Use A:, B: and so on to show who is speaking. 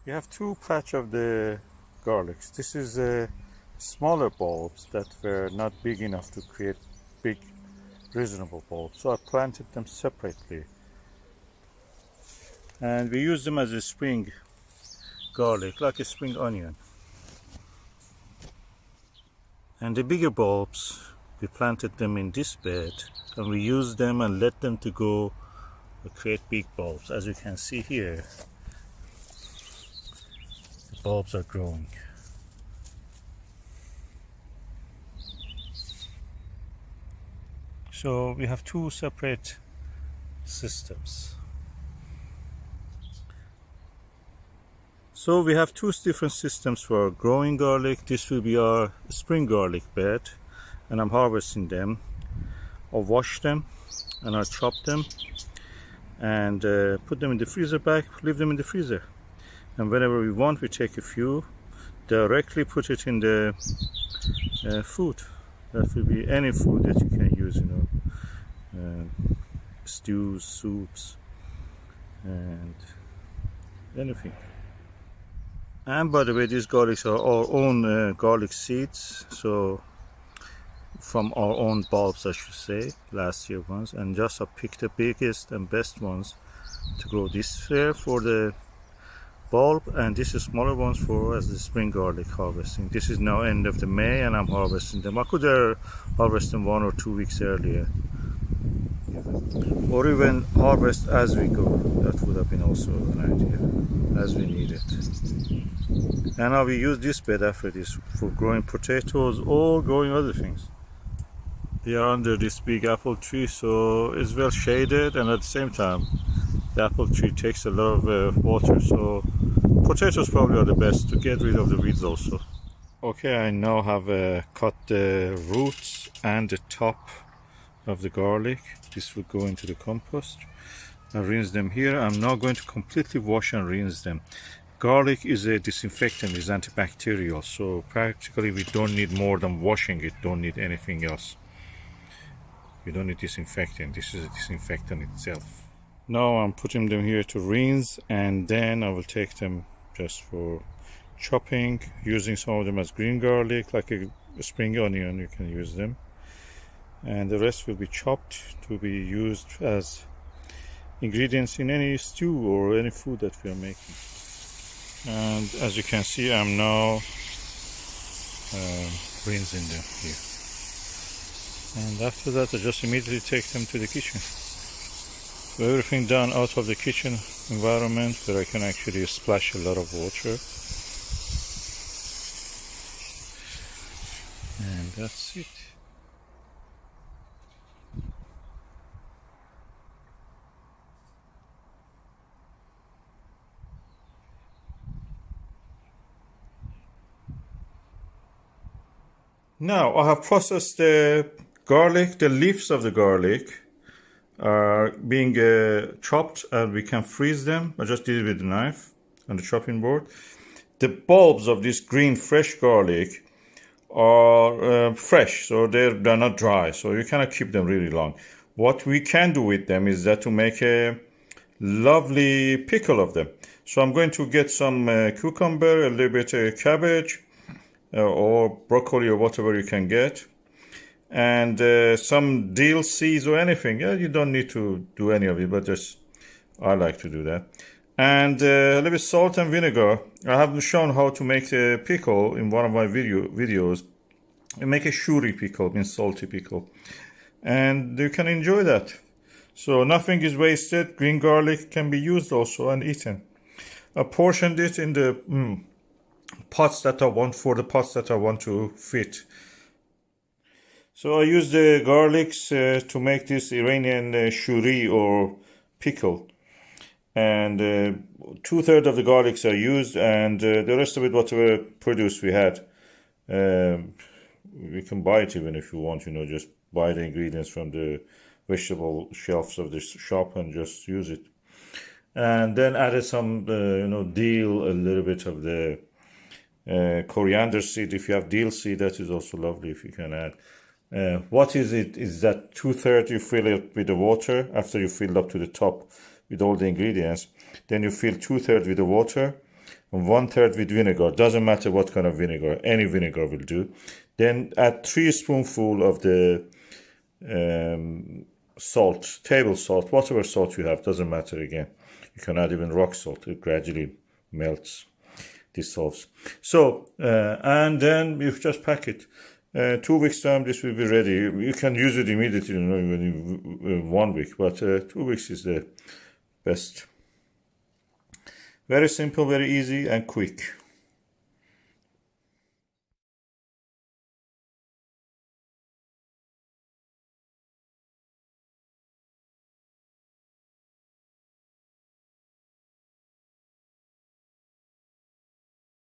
A: We have two patch of the garlics. This is smaller bulbs that were not big enough to create big reasonable bulbs. So I planted them separately. And we use them as a spring garlic, like a spring onion. And the bigger bulbs, we planted them in this bed and we use them and let them to go create big bulbs. As you can see here, the bulbs are growing. So we have two separate systems. So we have two different systems for growing garlic. This will be our spring garlic bed, and I'm harvesting them. I'll wash them and I'll chop them and put them in the freezer bag, leave them in the freezer. And whenever we want, we take a few, directly put it in the food. That will be any food that you can use, stews, soups, and anything. And by the way, these garlics are our own garlic seeds, so from our own bulbs, I should say, last year ones, and just I picked the biggest and best ones to grow this year for the bulb, and this is smaller ones for as the spring garlic harvesting. This is now end of the May and I'm harvesting them. I could harvest them 1 or 2 weeks earlier, or even harvest as we go. That would have been also an idea, as we need it. And now we use this bed after this for growing potatoes or growing other things. We are under this big apple tree, so it's well shaded, and at the same time the apple tree takes a lot of water, so potatoes probably are the best to get rid of the weeds also. Okay, I now have cut the roots and the top of the garlic. This will go into the compost. I rinse them here. I'm now going to completely wash and rinse them. Garlic is a disinfectant, is antibacterial, so practically we don't need more than washing it, don't need anything else. We don't need disinfectant, this is a disinfectant itself. Now I'm putting them here to rinse, and then I will take them just for chopping, using some of them as green garlic, like a spring onion, you can use them. And the rest will be chopped to be used as ingredients in any stew or any food that we are making. And as you can see, I'm now rinsing them here. And after that, I just immediately take them to the kitchen. So everything done out of the kitchen environment where I can actually splash a lot of water. And that's it. Now I have processed the garlic. The leaves of the garlic are being chopped, and we can freeze them. I just did it with a knife on the chopping board. The bulbs of this green fresh garlic are fresh, so they're not dry, so you cannot keep them really long. What we can do with them is that to make a lovely pickle of them. So I'm going to get some cucumber, a little bit of cabbage, or broccoli or whatever you can get, and some dill seeds or anything. Yeah, you don't need to do any of it, but just I like to do that. And a little bit salt and vinegar. I have shown how to make a pickle in one of my videos. You make a Shoori pickle, means salty pickle, and you can enjoy that. So nothing is wasted. Green garlic can be used also and eaten. I portioned it in the pots that I want, for the pots that I want to fit. So I use the garlics to make this Iranian shoori or pickle, and 2/3 of the garlics are used, and the rest of it, whatever produce we had, we can buy it even if you want, just buy the ingredients from the vegetable shelves of the shop and just use it. And then added some dill, a little bit of the coriander seed. If you have dill seed, that is also lovely if you can add. What is it? Is that 2/3 you fill it with the water after you fill up to the top with all the ingredients. Then you fill 2/3 with the water, and 1/3 with vinegar. Doesn't matter what kind of vinegar, any vinegar will do. Then add 3 spoonfuls of the salt, table salt, whatever salt you have, doesn't matter again. You can add even rock salt, it gradually melts, dissolves. So, and then you just pack it. 2 weeks time, this will be ready. You can use it immediately, even in 1 week, but 2 weeks is the best. Very simple, very easy and quick.